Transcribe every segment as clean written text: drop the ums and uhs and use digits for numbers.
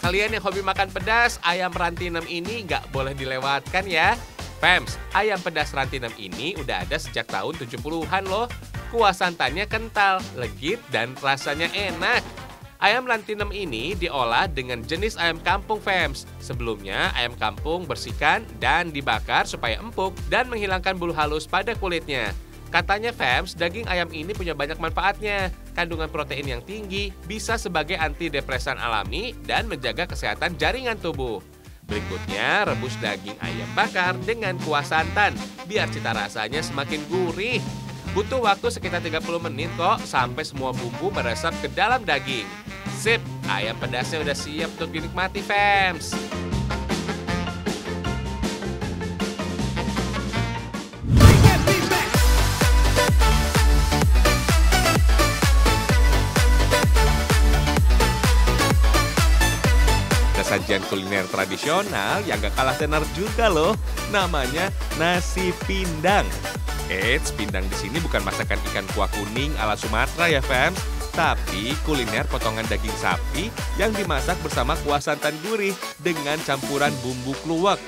kalian yang hobi makan pedas, ayam ranti 6 ini nggak boleh dilewatkan ya. Fams, ayam pedas ranti 6 ini udah ada sejak tahun 70-an loh. Kuah santannya kental, legit, dan rasanya enak. Ayam ranti 6 ini diolah dengan jenis ayam kampung, Fams. Sebelumnya, ayam kampung bersihkan dan dibakar supaya empuk dan menghilangkan bulu halus pada kulitnya. Katanya, Fams, daging ayam ini punya banyak manfaatnya. Kandungan protein yang tinggi, bisa sebagai antidepresan alami, dan menjaga kesehatan jaringan tubuh. Berikutnya, rebus daging ayam bakar dengan kuah santan, biar cita rasanya semakin gurih. Butuh waktu sekitar 30 menit kok, sampai semua bumbu meresap ke dalam daging. Sip, ayam pedasnya udah siap untuk dinikmati, Fams. Sajian kuliner tradisional yang gak kalah tenar juga loh. Namanya nasi pindang. Eits, pindang di sini bukan masakan ikan kuah kuning ala Sumatera ya, Fams. Tapi kuliner potongan daging sapi yang dimasak bersama kuah santan gurih dengan campuran bumbu kluwek.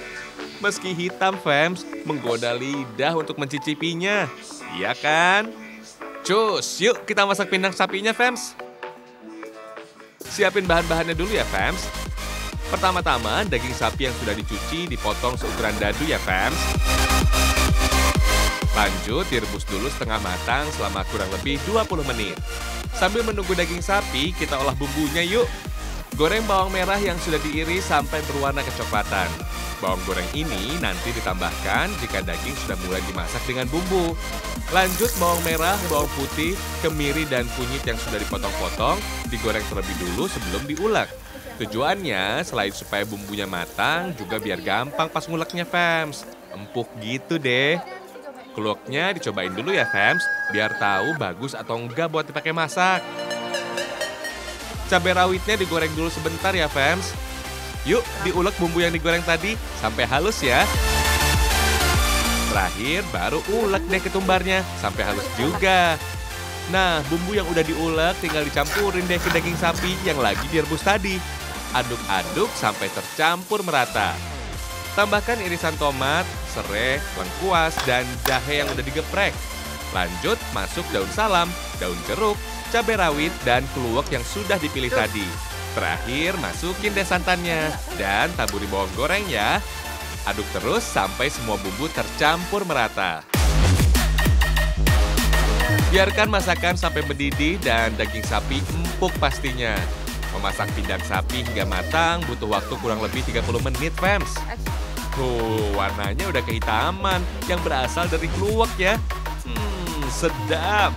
Meski hitam, Fams, menggoda lidah untuk mencicipinya. Iya kan? Cus, yuk kita masak pindang sapinya, Fams. Siapin bahan-bahannya dulu ya, Fams. Pertama-tama, daging sapi yang sudah dicuci dipotong seukuran dadu ya, Fams. Lanjut, direbus dulu setengah matang selama kurang lebih 20 menit. Sambil menunggu daging sapi, kita olah bumbunya yuk. Goreng bawang merah yang sudah diiris sampai berwarna kecoklatan. Bawang goreng ini nanti ditambahkan jika daging sudah mulai dimasak dengan bumbu. Lanjut, bawang merah, bawang putih, kemiri, dan kunyit yang sudah dipotong-potong digoreng terlebih dulu sebelum diulek. Tujuannya selain supaya bumbunya matang, juga biar gampang pas nguleknya, Fams. Empuk gitu deh. Kluweknya dicobain dulu ya, Fams, biar tahu bagus atau enggak buat dipakai masak. Cabai rawitnya digoreng dulu sebentar ya, Fams. Yuk, diulek bumbu yang digoreng tadi sampai halus ya. Terakhir, baru ulek deh ketumbarnya sampai halus juga. Nah, bumbu yang udah diulek tinggal dicampurin deh ke daging sapi yang lagi direbus tadi. Aduk-aduk sampai tercampur merata. Tambahkan irisan tomat, serai, lengkuas, dan jahe yang udah digeprek. Lanjut, masuk daun salam, daun jeruk, cabai rawit, dan kluwek yang sudah dipilih tadi. Terakhir, masukin deh santannya dan taburi bawang goreng ya. Aduk terus sampai semua bumbu tercampur merata. Biarkan masakan sampai mendidih dan daging sapi empuk pastinya. Memasak pindang sapi hingga matang butuh waktu kurang lebih 30 menit, Fams. Tuh, warnanya udah kehitaman yang berasal dari kluwek ya. Sedap.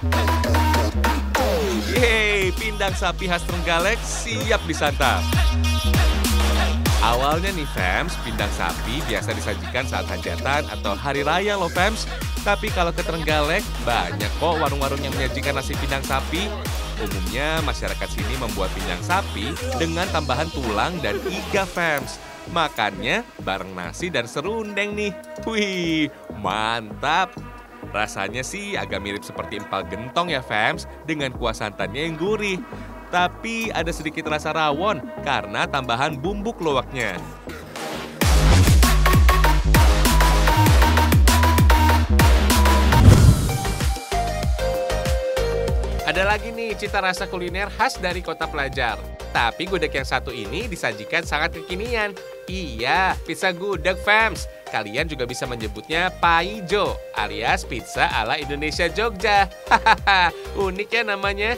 Yeay, pindang sapi khas Trenggalek siap disantap. Awalnya nih, Fams, pindang sapi biasa disajikan saat hajatan atau hari raya loh, Fams. Tapi kalau ke Trenggalek, banyak kok warung-warung yang menyajikan nasi pindang sapi. Umumnya masyarakat sini membuat pindang sapi dengan tambahan tulang dan iga, Fams. Makannya bareng nasi dan serundeng nih. Wih, mantap. Rasanya sih agak mirip seperti empal gentong ya, Fams, dengan kuah santannya yang gurih. Tapi ada sedikit rasa rawon karena tambahan bumbu kluweknya. Ada lagi nih cita rasa kuliner khas dari kota pelajar. Tapi gudeg yang satu ini disajikan sangat kekinian. Iya, pizza gudeg, Fams. Kalian juga bisa menyebutnya paijo alias pizza ala Indonesia Jogja. Hahaha, unik ya namanya.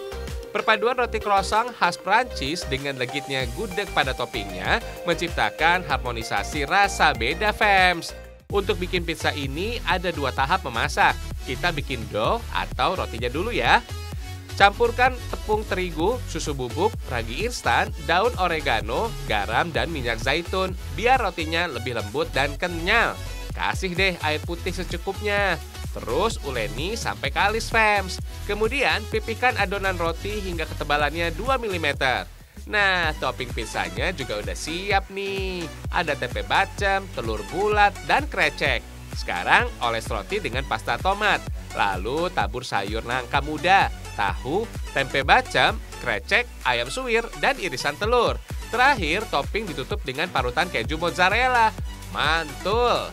Perpaduan roti croissant khas Prancis dengan legitnya gudeg pada toppingnya menciptakan harmonisasi rasa beda, Fams. Untuk bikin pizza ini ada 2 tahap memasak. Kita bikin dough atau rotinya dulu ya. Campurkan tepung terigu, susu bubuk, ragi instan, daun oregano, garam, dan minyak zaitun biar rotinya lebih lembut dan kenyal. Kasih deh air putih secukupnya. Terus uleni sampai kalis, Fams. Kemudian pipihkan adonan roti hingga ketebalannya 2 mm. Nah, topping pizzanya juga udah siap nih. Ada tempe bacem, telur bulat, dan krecek. Sekarang oles roti dengan pasta tomat. Lalu tabur sayur nangka muda, tahu, tempe bacem, krecek, ayam suwir, dan irisan telur. Terakhir, topping ditutup dengan parutan keju mozzarella. Mantul!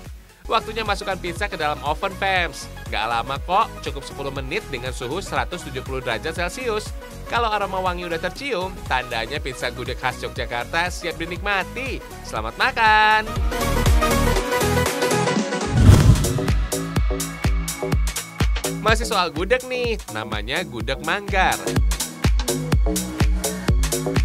Waktunya masukkan pizza ke dalam oven, fams. Gak lama kok, cukup 10 menit dengan suhu 170 derajat Celcius. Kalau aroma wangi udah tercium, tandanya pizza gudeg khas Yogyakarta siap dinikmati. Selamat makan! Masih soal gudeg nih, namanya gudeg manggar.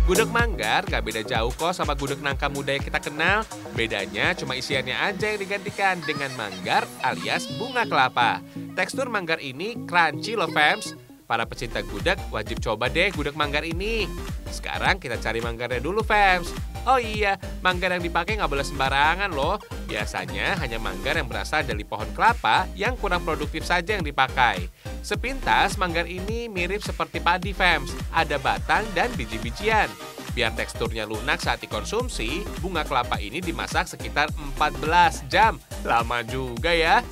Gudeg manggar gak beda jauh kok sama gudeg nangka muda yang kita kenal. Bedanya cuma isiannya aja yang digantikan dengan manggar alias bunga kelapa. Tekstur manggar ini crunchy loh, fams. Para pecinta gudeg wajib coba deh gudeg manggar ini. Sekarang kita cari manggarnya dulu, fams. Oh iya, manggar yang dipakai nggak boleh sembarangan loh. Biasanya hanya manggar yang berasal dari pohon kelapa yang kurang produktif saja yang dipakai. Sepintas, manggar ini mirip seperti padi, fams. Ada batang dan biji-bijian. Biar teksturnya lunak saat dikonsumsi, bunga kelapa ini dimasak sekitar 14 jam. Lama juga ya.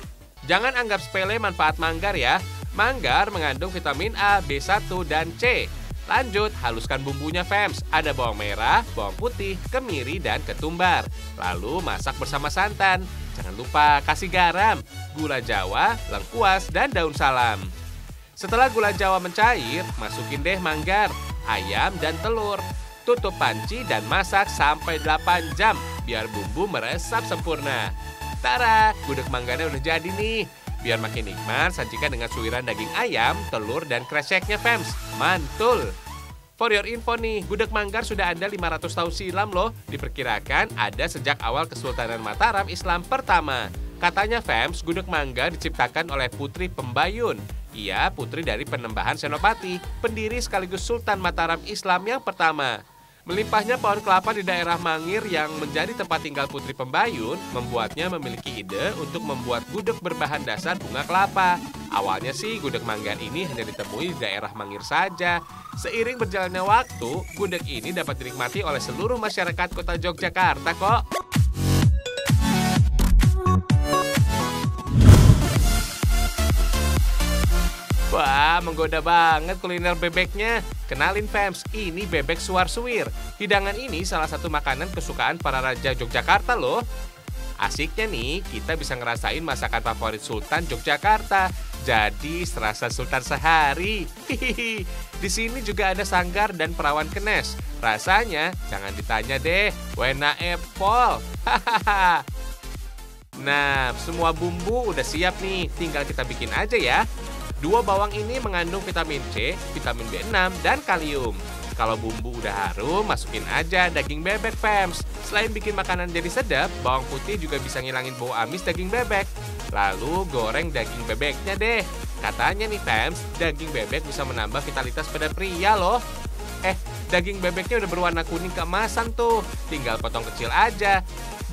Jangan anggap sepele manfaat manggar ya. Manggar mengandung vitamin A, B1, dan C. Lanjut, haluskan bumbunya, fams. Ada bawang merah, bawang putih, kemiri, dan ketumbar. Lalu masak bersama santan. Jangan lupa kasih garam, gula jawa, lengkuas, dan daun salam. Setelah gula jawa mencair, masukin deh manggar, ayam, dan telur. Tutup panci dan masak sampai 8 jam biar bumbu meresap sempurna. Tara, gudeg manggarnya udah jadi nih. Biar makin nikmat, sajikan dengan suiran daging ayam, telur, dan kreseknya, fams. Mantul! For your info nih, gudeg manggar sudah ada 500 tahun silam loh. Diperkirakan ada sejak awal Kesultanan Mataram Islam pertama. Katanya, fams, gudeg manggar diciptakan oleh Putri Pembayun. Ia putri dari Penembahan Senopati, pendiri sekaligus Sultan Mataram Islam yang pertama. Melimpahnya pohon kelapa di daerah Mangir yang menjadi tempat tinggal Putri Pembayun membuatnya memiliki ide untuk membuat gudeg berbahan dasar bunga kelapa. Awalnya sih gudeg manggar ini hanya ditemui di daerah Mangir saja. Seiring berjalannya waktu, gudeg ini dapat dinikmati oleh seluruh masyarakat kota Yogyakarta kok. Wah, menggoda banget kuliner bebeknya. Kenalin, fams, ini bebek suar-suwir. Hidangan ini salah satu makanan kesukaan para raja Yogyakarta loh. Asiknya nih, kita bisa ngerasain masakan favorit Sultan Yogyakarta. Jadi serasa Sultan sehari. Hihihi. Di sini juga ada sanggar dan perawan kenes. Rasanya jangan ditanya deh, wena epol. Hahaha. Nah, semua bumbu udah siap nih, tinggal kita bikin aja ya. 2 bawang ini mengandung vitamin C, vitamin B6, dan kalium. Kalau bumbu udah harum, masukin aja daging bebek, fams. Selain bikin makanan jadi sedap, bawang putih juga bisa ngilangin bau amis daging bebek. Lalu goreng daging bebeknya deh. Katanya nih, fams, daging bebek bisa menambah vitalitas pada pria loh. Daging bebeknya udah berwarna kuning keemasan tuh. Tinggal potong kecil aja.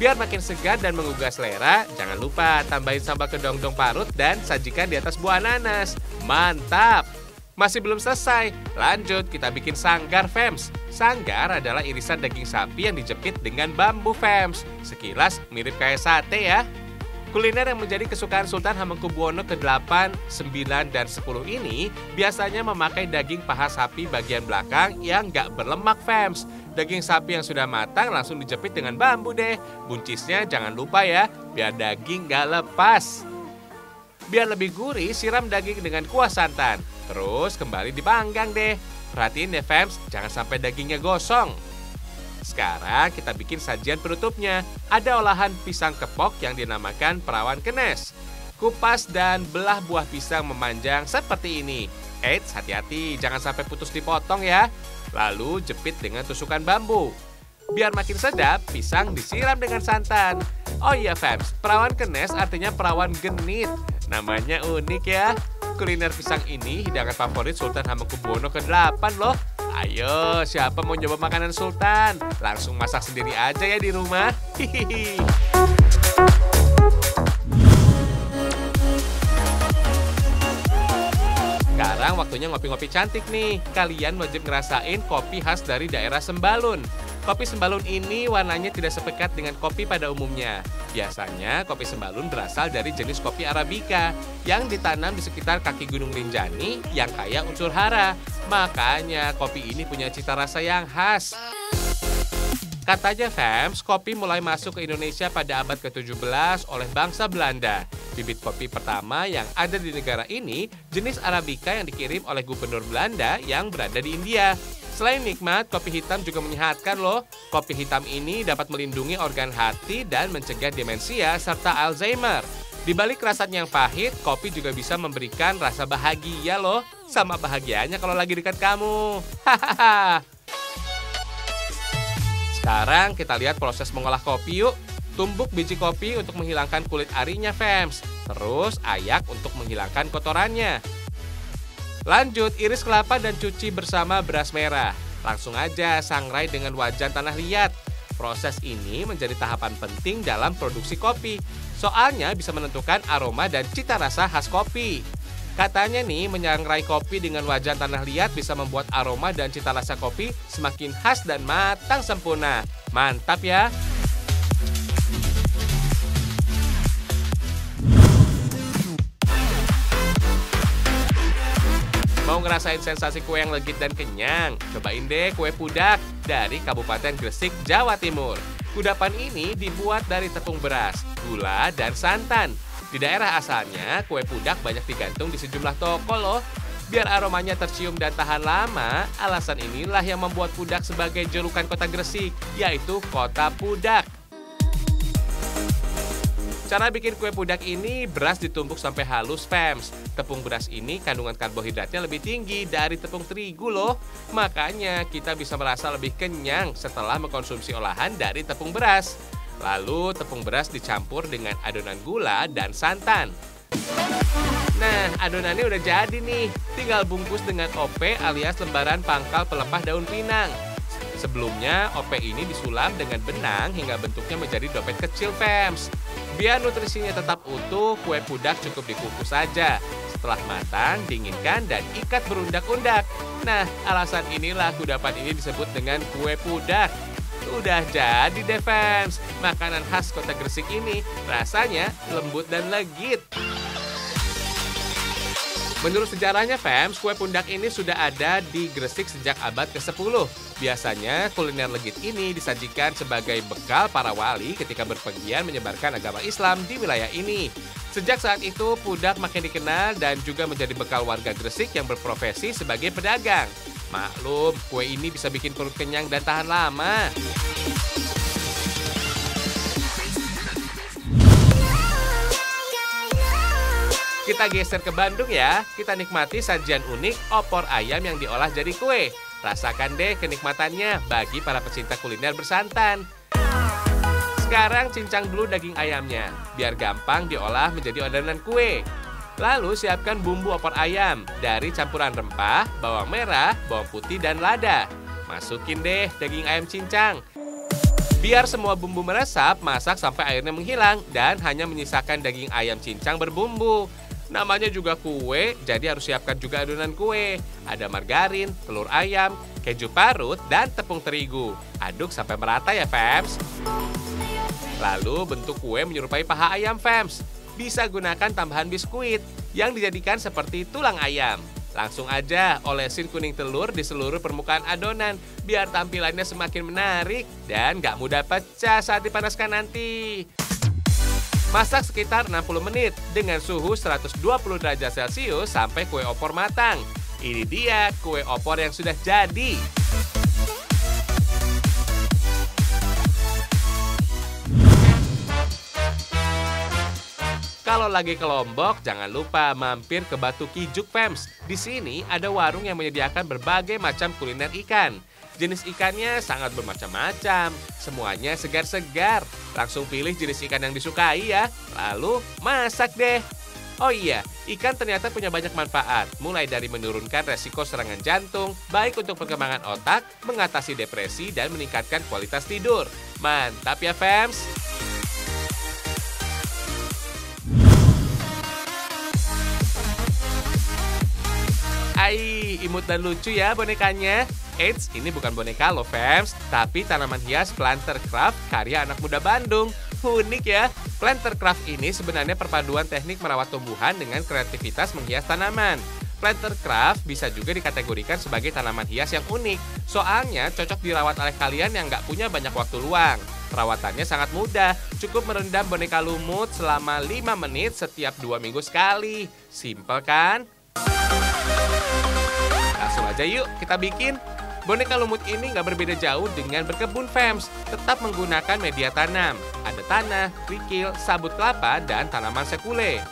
Biar makin segar dan menggugah selera, jangan lupa tambahin sambal kedong-dong parut dan sajikan di atas buah nanas. Mantap! Masih belum selesai, lanjut kita bikin sanggar, fams. Sanggar adalah irisan daging sapi yang dijepit dengan bambu, fams. Sekilas mirip kayak sate ya. Kuliner yang menjadi kesukaan Sultan Hamengkubuwono ke-8, 9, dan 10 ini biasanya memakai daging paha sapi bagian belakang yang gak berlemak, fams. Daging sapi yang sudah matang langsung dijepit dengan bambu deh. Buncisnya jangan lupa ya, biar daging gak lepas. Biar lebih gurih, siram daging dengan kuah santan. Terus kembali dipanggang deh. Perhatiin deh, fams, jangan sampai dagingnya gosong. Sekarang kita bikin sajian penutupnya. Ada olahan pisang kepok yang dinamakan perawan kenes. Kupas dan belah buah pisang memanjang seperti ini. Eits, hati-hati, jangan sampai putus dipotong ya. Lalu jepit dengan tusukan bambu. Biar makin sedap, pisang disiram dengan santan. Oh iya, fams, perawan kenes artinya perawan genit. Namanya unik ya. Kuliner pisang ini hidangan favorit Sultan Hamengkubuwono ke-8 loh. Ayo, siapa mau nyoba makanan Sultan? Langsung masak sendiri aja ya di rumah. Hihihi. Sekarang waktunya ngopi-ngopi cantik nih. Kalian wajib ngerasain kopi khas dari daerah Sembalun. Kopi Sembalun ini warnanya tidak sepekat dengan kopi pada umumnya. Biasanya kopi Sembalun berasal dari jenis kopi Arabica yang ditanam di sekitar kaki Gunung Rinjani yang kaya unsur hara. Makanya kopi ini punya cita rasa yang khas. Katanya fams, kopi mulai masuk ke Indonesia pada abad ke-17 oleh bangsa Belanda. Bibit kopi pertama yang ada di negara ini jenis Arabica yang dikirim oleh gubernur Belanda yang berada di India. Selain nikmat, kopi hitam juga menyehatkan loh. Kopi hitam ini dapat melindungi organ hati dan mencegah demensia serta Alzheimer. Di balik rasanya yang pahit, kopi juga bisa memberikan rasa bahagia loh. Sama bahagianya kalau lagi dekat kamu. Hahaha. Sekarang kita lihat proses mengolah kopi yuk. Tumbuk biji kopi untuk menghilangkan kulit arinya fams. Terus ayak untuk menghilangkan kotorannya. Lanjut iris kelapa dan cuci bersama beras merah. Langsung aja sangrai dengan wajan tanah liat. Proses ini menjadi tahapan penting dalam produksi kopi. Soalnya bisa menentukan aroma dan cita rasa khas kopi. Katanya nih, menyangrai kopi dengan wajan tanah liat bisa membuat aroma dan cita rasa kopi semakin khas dan matang sempurna. Mantap ya! Mau ngerasain sensasi kue yang legit dan kenyang? Cobain deh kue pudak dari Kabupaten Gresik, Jawa Timur. Kudapan ini dibuat dari tepung beras, gula, dan santan. Di daerah asalnya, kue pudak banyak digantung di sejumlah toko loh. Biar aromanya tercium dan tahan lama, alasan inilah yang membuat pudak sebagai julukan kota Gresik, yaitu Kota Pudak. Cara bikin kue pudak ini, beras ditumbuk sampai halus fams. Tepung beras ini kandungan karbohidratnya lebih tinggi dari tepung terigu loh. Makanya kita bisa merasa lebih kenyang setelah mengkonsumsi olahan dari tepung beras. Lalu tepung beras dicampur dengan adonan gula dan santan. Nah, adonannya udah jadi nih. Tinggal bungkus dengan OP alias lembaran pangkal pelepah daun pinang. Sebelumnya, OP ini disulam dengan benang hingga bentuknya menjadi dompet kecil fams. Biar nutrisinya tetap utuh, kue pudak cukup dikukus saja. Setelah matang, dinginkan dan ikat berundak-undak. Nah, alasan inilah kudapan ini disebut dengan kue pudak. Udah jadi deh fans, makanan khas kota Gresik ini rasanya lembut dan legit. Menurut sejarahnya fans, kue pudak ini sudah ada di Gresik sejak abad ke-10. Biasanya kuliner legit ini disajikan sebagai bekal para wali ketika berpergian menyebarkan agama Islam di wilayah ini. Sejak saat itu, pudak makin dikenal dan juga menjadi bekal warga Gresik yang berprofesi sebagai pedagang. Maklum, kue ini bisa bikin perut kenyang dan tahan lama. Kita geser ke Bandung ya. Kita nikmati sajian unik opor ayam yang diolah jadi kue. Rasakan deh kenikmatannya bagi para pecinta kuliner bersantan. Sekarang cincang dulu daging ayamnya, biar gampang diolah menjadi adonan kue. Lalu siapkan bumbu opor ayam dari campuran rempah, bawang merah, bawang putih, dan lada. Masukin deh daging ayam cincang. Biar semua bumbu meresap, masak sampai airnya menghilang dan hanya menyisakan daging ayam cincang berbumbu. Namanya juga kue, jadi harus siapkan juga adonan kue. Ada margarin, telur ayam, keju parut, dan tepung terigu. Aduk sampai merata ya fams. Lalu bentuk kue menyerupai paha ayam fams. Bisa gunakan tambahan biskuit yang dijadikan seperti tulang ayam. Langsung aja olesin kuning telur di seluruh permukaan adonan biar tampilannya semakin menarik dan gak mudah pecah saat dipanaskan nanti. Masak sekitar 60 menit dengan suhu 120 derajat Celcius sampai kue opor matang. Ini dia kue opor yang sudah jadi. Kalau lagi ke Lombok, jangan lupa mampir ke Batu Kijuk Fams. Di sini ada warung yang menyediakan berbagai macam kuliner ikan. Jenis ikannya sangat bermacam-macam, semuanya segar-segar. Langsung pilih jenis ikan yang disukai ya, lalu masak deh. Oh iya, ikan ternyata punya banyak manfaat, mulai dari menurunkan resiko serangan jantung, baik untuk perkembangan otak, mengatasi depresi, dan meningkatkan kualitas tidur. Mantap ya fams! Ai, imut dan lucu ya bonekanya. Eits, ini bukan boneka loh fams, tapi tanaman hias Plantercraft karya anak muda Bandung. Unik ya, Plantercraft ini sebenarnya perpaduan teknik merawat tumbuhan dengan kreativitas menghias tanaman. Plantercraft bisa juga dikategorikan sebagai tanaman hias yang unik. Soalnya cocok dirawat oleh kalian yang nggak punya banyak waktu luang. Perawatannya sangat mudah, cukup merendam boneka lumut selama 5 menit setiap 2 minggu sekali. Simple kan? Langsung aja yuk kita bikin. Boneka lumut ini nggak berbeda jauh dengan berkebun fams, tetap menggunakan media tanam. Ada tanah, kerikil, sabut kelapa, dan tanaman sekule.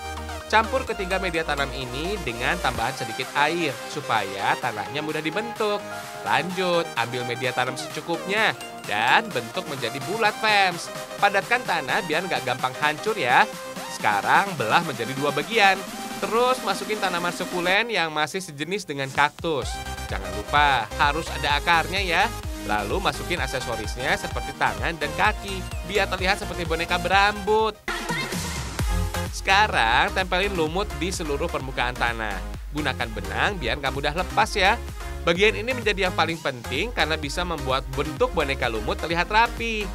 Campur ketiga media tanam ini dengan tambahan sedikit air, supaya tanahnya mudah dibentuk. Lanjut, ambil media tanam secukupnya, dan bentuk menjadi bulat fams. Padatkan tanah biar nggak gampang hancur ya. Sekarang belah menjadi 2 bagian. Terus masukin tanaman sukulen yang masih sejenis dengan kaktus. Jangan lupa, harus ada akarnya ya. Lalu masukin aksesorisnya seperti tangan dan kaki, biar terlihat seperti boneka berambut. Sekarang tempelin lumut di seluruh permukaan tanah. Gunakan benang biar nggak mudah lepas ya. Bagian ini menjadi yang paling penting karena bisa membuat bentuk boneka lumut terlihat rapi.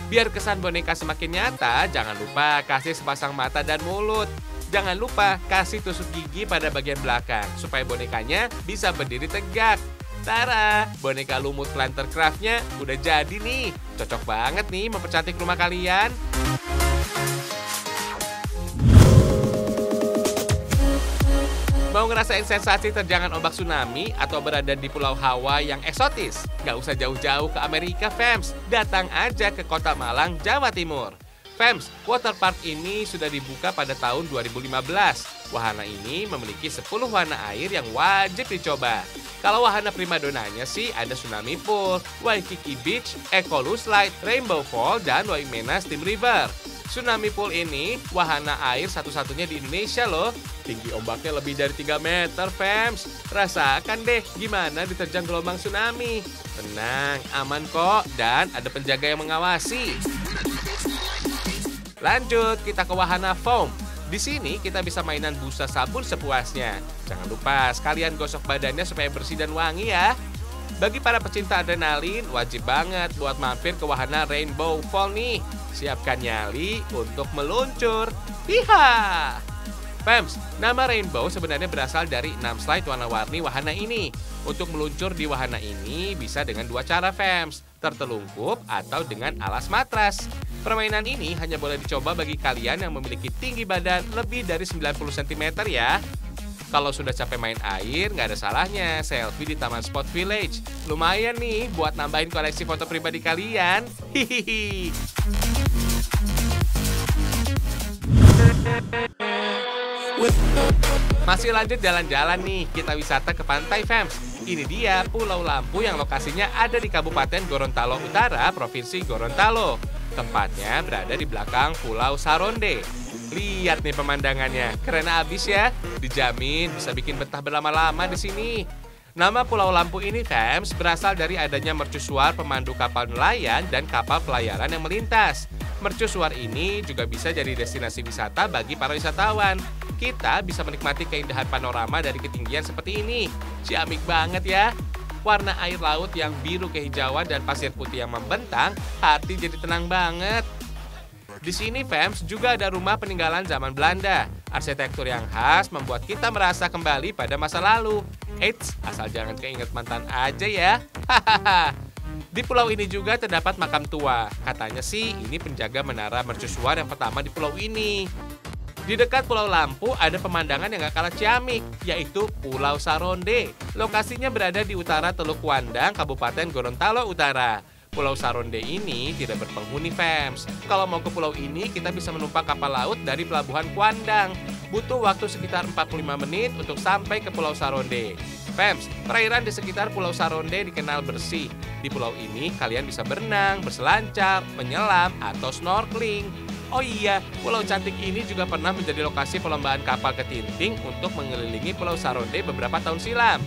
Biar kesan boneka semakin nyata, jangan lupa kasih sepasang mata dan mulut. Jangan lupa kasih tusuk gigi pada bagian belakang supaya bonekanya bisa berdiri tegak. Tara, boneka lumut Plantercraft-nya udah jadi nih. Cocok banget nih mempercantik rumah kalian. Mau ngerasain sensasi terjangan ombak tsunami atau berada di Pulau Hawaii yang eksotis? Gak usah jauh-jauh ke Amerika, fams. Datang aja ke Kota Malang, Jawa Timur. Fams, waterpark ini sudah dibuka pada tahun 2015. Wahana ini memiliki 10 wahana air yang wajib dicoba. Kalau wahana primadonanya sih ada Tsunami Pool, Waikiki Beach, Ekolu Slide, Rainbow Fall, dan Waimena Steam River. Tsunami Pool ini wahana air satu-satunya di Indonesia loh. Tinggi ombaknya lebih dari 3 meter, fams. Rasakan deh gimana diterjang gelombang tsunami. Tenang, aman kok, dan ada penjaga yang mengawasi. Lanjut, kita ke wahana foam. Di sini kita bisa mainan busa sabun sepuasnya. Jangan lupa sekalian gosok badannya supaya bersih dan wangi ya. Bagi para pecinta adrenalin, wajib banget buat mampir ke wahana Rainbow Fall nih. Siapkan nyali untuk meluncur. Hiha! Fams, nama Rainbow sebenarnya berasal dari 6 slide warna-warni wahana ini. Untuk meluncur di wahana ini bisa dengan 2 cara, fams. Tertelungkup atau dengan alas matras. Permainan ini hanya boleh dicoba bagi kalian yang memiliki tinggi badan lebih dari 90 cm ya. Kalau sudah capek main air, nggak ada salahnya selfie di Taman Spot Village. Lumayan nih buat nambahin koleksi foto pribadi kalian. Hihihi. Masih lanjut jalan-jalan nih, kita wisata ke pantai, fams. Ini dia Pulau Lampu yang lokasinya ada di Kabupaten Gorontalo Utara, Provinsi Gorontalo. Tempatnya berada di belakang Pulau Saronde. Lihat nih pemandangannya, keren abis ya. Dijamin bisa bikin betah berlama-lama di sini. Nama Pulau Lampu ini, fams, berasal dari adanya mercusuar pemandu kapal nelayan dan kapal pelayaran yang melintas. Mercusuar ini juga bisa jadi destinasi wisata bagi para wisatawan. Kita bisa menikmati keindahan panorama dari ketinggian seperti ini. Ciamik banget ya. Warna air laut yang biru kehijauan dan pasir putih yang membentang, hati jadi tenang banget. Di sini, fams, juga ada rumah peninggalan zaman Belanda. Arsitektur yang khas membuat kita merasa kembali pada masa lalu. Eits, asal jangan keinget mantan aja ya. Hahaha. Di pulau ini juga terdapat makam tua. Katanya sih ini penjaga menara mercusuar yang pertama di pulau ini. Di dekat Pulau Lampu ada pemandangan yang gak kalah ciamik, yaitu Pulau Saronde. Lokasinya berada di utara Teluk Wandang, Kabupaten Gorontalo Utara. Pulau Saronde ini tidak berpenghuni, fams. Kalau mau ke pulau ini, kita bisa menumpang kapal laut dari Pelabuhan Kuandang. Butuh waktu sekitar 45 menit untuk sampai ke Pulau Saronde. Fams, perairan di sekitar Pulau Saronde dikenal bersih. Di pulau ini kalian bisa berenang, berselancar, menyelam, atau snorkeling. Oh iya, pulau cantik ini juga pernah menjadi lokasi perlombaan kapal ketinting untuk mengelilingi Pulau Saronde beberapa tahun silam.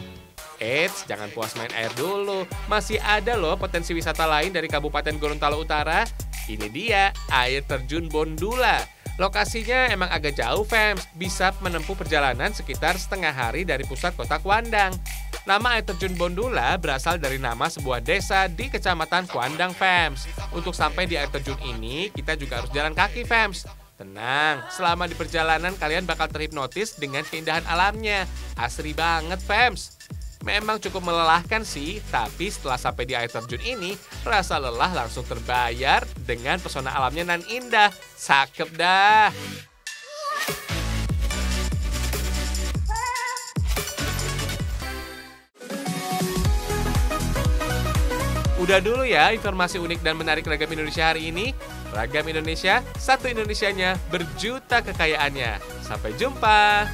Eits, jangan puas main air dulu. Masih ada loh potensi wisata lain dari Kabupaten Gorontalo Utara. Ini dia, air terjun Bondula. Lokasinya emang agak jauh, fams. Bisa menempuh perjalanan sekitar setengah hari dari pusat kota Kuandang. Nama air terjun Bondula berasal dari nama sebuah desa di Kecamatan Kuandang, fams. Untuk sampai di air terjun ini, kita juga harus jalan kaki, fams. Tenang, selama di perjalanan kalian bakal terhipnotis dengan keindahan alamnya. Asri banget, fams. Memang cukup melelahkan sih, tapi setelah sampai di air terjun ini, rasa lelah langsung terbayar dengan pesona alamnya nan indah. Sakep dah. Udah dulu ya informasi unik dan menarik Ragam Indonesia hari ini. Ragam Indonesia, satu Indonesianya, berjuta kekayaannya. Sampai jumpa.